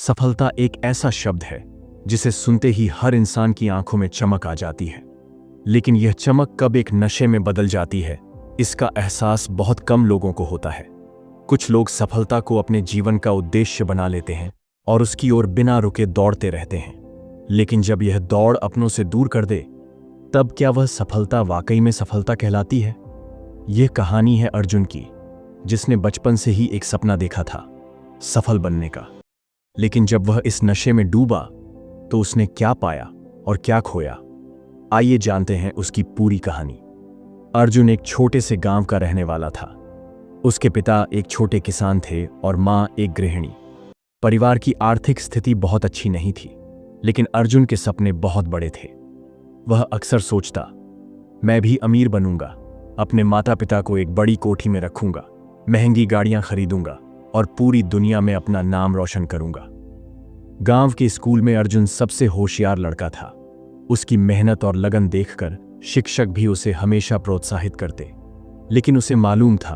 सफलता एक ऐसा शब्द है जिसे सुनते ही हर इंसान की आंखों में चमक आ जाती है, लेकिन यह चमक कब एक नशे में बदल जाती है, इसका एहसास बहुत कम लोगों को होता है। कुछ लोग सफलता को अपने जीवन का उद्देश्य बना लेते हैं और उसकी ओर बिना रुके दौड़ते रहते हैं, लेकिन जब यह दौड़ अपनों से दूर कर दे, तब क्या वह सफलता वाकई में सफलता कहलाती है? यह कहानी है अर्जुन की, जिसने बचपन से ही एक सपना देखा था, सफल बनने का। लेकिन जब वह इस नशे में डूबा तो उसने क्या पाया और क्या खोया? आइए जानते हैं उसकी पूरी कहानी। अर्जुन एक छोटे से गांव का रहने वाला था। उसके पिता एक छोटे किसान थे और मां एक गृहिणी। परिवार की आर्थिक स्थिति बहुत अच्छी नहीं थी, लेकिन अर्जुन के सपने बहुत बड़े थे। वह अक्सर सोचता, मैं भी अमीर बनूंगा, अपने माता पिता को एक बड़ी कोठी में रखूंगा, महंगी गाड़ियां खरीदूंगा और पूरी दुनिया में अपना नाम रोशन करूंगा। गांव के स्कूल में अर्जुन सबसे होशियार लड़का था। उसकी मेहनत और लगन देखकर शिक्षक भी उसे हमेशा प्रोत्साहित करते, लेकिन उसे मालूम था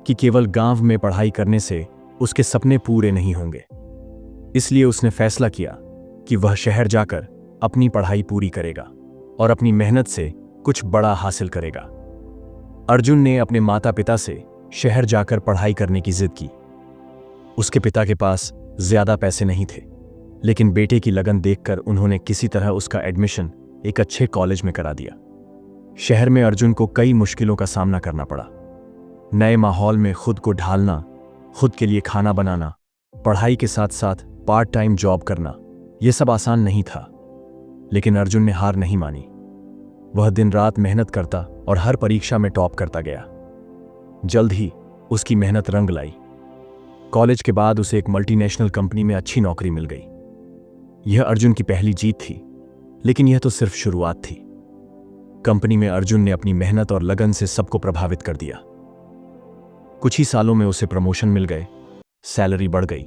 कि केवल गांव में पढ़ाई करने से उसके सपने पूरे नहीं होंगे। इसलिए उसने फैसला किया कि वह शहर जाकर अपनी पढ़ाई पूरी करेगा और अपनी मेहनत से कुछ बड़ा हासिल करेगा। अर्जुन ने अपने माता पिता से शहर जाकर पढ़ाई करने की जिद की। उसके पिता के पास ज्यादा पैसे नहीं थे, लेकिन बेटे की लगन देखकर उन्होंने किसी तरह उसका एडमिशन एक अच्छे कॉलेज में करा दिया। शहर में अर्जुन को कई मुश्किलों का सामना करना पड़ा। नए माहौल में खुद को ढालना, खुद के लिए खाना बनाना, पढ़ाई के साथ साथ पार्ट टाइम जॉब करना, यह सब आसान नहीं था। लेकिन अर्जुन ने हार नहीं मानी। वह दिन रात मेहनत करता और हर परीक्षा में टॉप करता गया। जल्द ही उसकी मेहनत रंग लाई। कॉलेज के बाद उसे एक मल्टीनेशनल कंपनी में अच्छी नौकरी मिल गई। यह अर्जुन की पहली जीत थी, लेकिन यह तो सिर्फ शुरुआत थी। कंपनी में अर्जुन ने अपनी मेहनत और लगन से सबको प्रभावित कर दिया। कुछ ही सालों में उसे प्रमोशन मिल गए, सैलरी बढ़ गई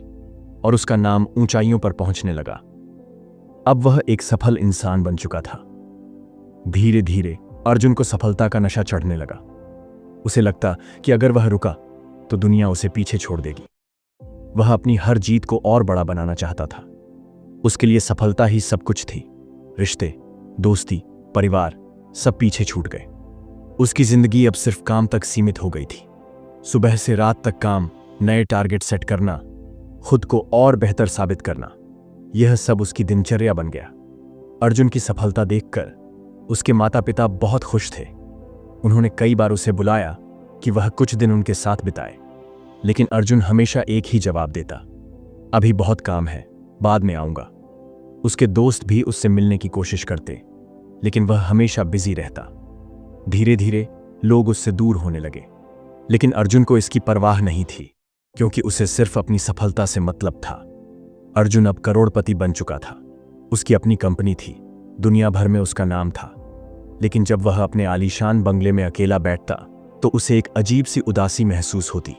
और उसका नाम ऊंचाइयों पर पहुंचने लगा। अब वह एक सफल इंसान बन चुका था। धीरे धीरे अर्जुन को सफलता का नशा चढ़ने लगा। उसे लगता कि अगर वह रुका तो दुनिया उसे पीछे छोड़ देगी। वह अपनी हर जीत को और बड़ा बनाना चाहता था। उसके लिए सफलता ही सब कुछ थी। रिश्ते, दोस्ती, परिवार सब पीछे छूट गए। उसकी जिंदगी अब सिर्फ काम तक सीमित हो गई थी। सुबह से रात तक काम, नए टारगेट सेट करना, खुद को और बेहतर साबित करना, यह सब उसकी दिनचर्या बन गया। अर्जुन की सफलता देखकर उसके माता पिता बहुत खुश थे। उन्होंने कई बार उसे बुलाया कि वह कुछ दिन उनके साथ बिताए, लेकिन अर्जुन हमेशा एक ही जवाब देता, अभी बहुत काम है, बाद में आऊंगा। उसके दोस्त भी उससे मिलने की कोशिश करते, लेकिन वह हमेशा बिजी रहता। धीरे धीरे लोग उससे दूर होने लगे, लेकिन अर्जुन को इसकी परवाह नहीं थी, क्योंकि उसे सिर्फ अपनी सफलता से मतलब था। अर्जुन अब करोड़पति बन चुका था। उसकी अपनी कंपनी थी, दुनिया भर में उसका नाम था। लेकिन जब वह अपने आलीशान बंगले में अकेला बैठता तो उसे एक अजीब सी उदासी महसूस होती।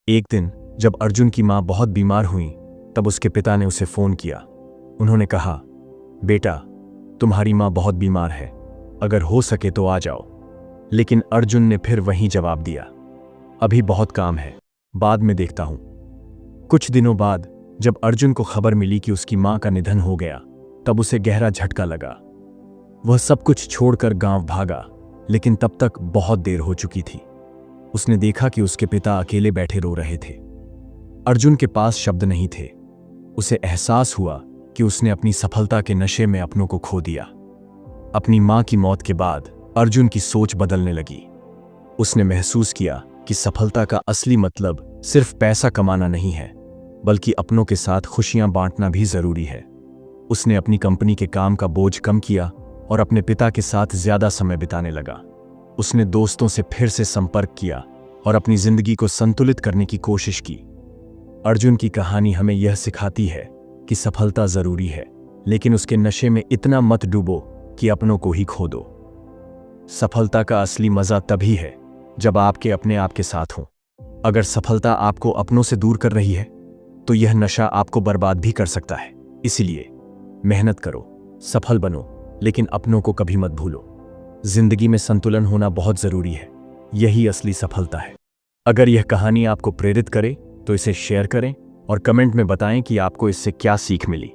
एक दिन जब अर्जुन की मां बहुत बीमार हुई, तब उसके पिता ने उसे फोन किया। उन्होंने कहा, बेटा, तुम्हारी मां बहुत बीमार है, अगर हो सके तो आ जाओ। लेकिन अर्जुन ने फिर वही जवाब दिया, अभी बहुत काम है, बाद में देखता हूं। कुछ दिनों बाद जब अर्जुन को खबर मिली कि उसकी मां का निधन हो गया, तब उसे गहरा झटका लगा। वह सब कुछ छोड़कर गांव भागा, लेकिन तब तक बहुत देर हो चुकी थी। उसने देखा कि उसके पिता अकेले बैठे रो रहे थे। अर्जुन के पास शब्द नहीं थे। उसे एहसास हुआ कि उसने अपनी सफलता के नशे में अपनों को खो दिया। अपनी मां की मौत के बाद अर्जुन की सोच बदलने लगी। उसने महसूस किया कि सफलता का असली मतलब सिर्फ पैसा कमाना नहीं है, बल्कि अपनों के साथ खुशियां बांटना भी जरूरी है। उसने अपनी कंपनी के काम का बोझ कम किया और अपने पिता के साथ ज्यादा समय बिताने लगा। उसने दोस्तों से फिर से संपर्क किया और अपनी जिंदगी को संतुलित करने की कोशिश की। अर्जुन की कहानी हमें यह सिखाती है कि सफलता जरूरी है, लेकिन उसके नशे में इतना मत डूबो कि अपनों को ही खो दो। सफलता का असली मजा तभी है जब आपके अपने आप के साथ हो। अगर सफलता आपको अपनों से दूर कर रही है, तो यह नशा आपको बर्बाद भी कर सकता है। इसलिए मेहनत करो, सफल बनो, लेकिन अपनों को कभी मत भूलो। जिंदगी में संतुलन होना बहुत जरूरी है, यही असली सफलता है। अगर यह कहानी आपको प्रेरित करे तो इसे शेयर करें और कमेंट में बताएं कि आपको इससे क्या सीख मिली।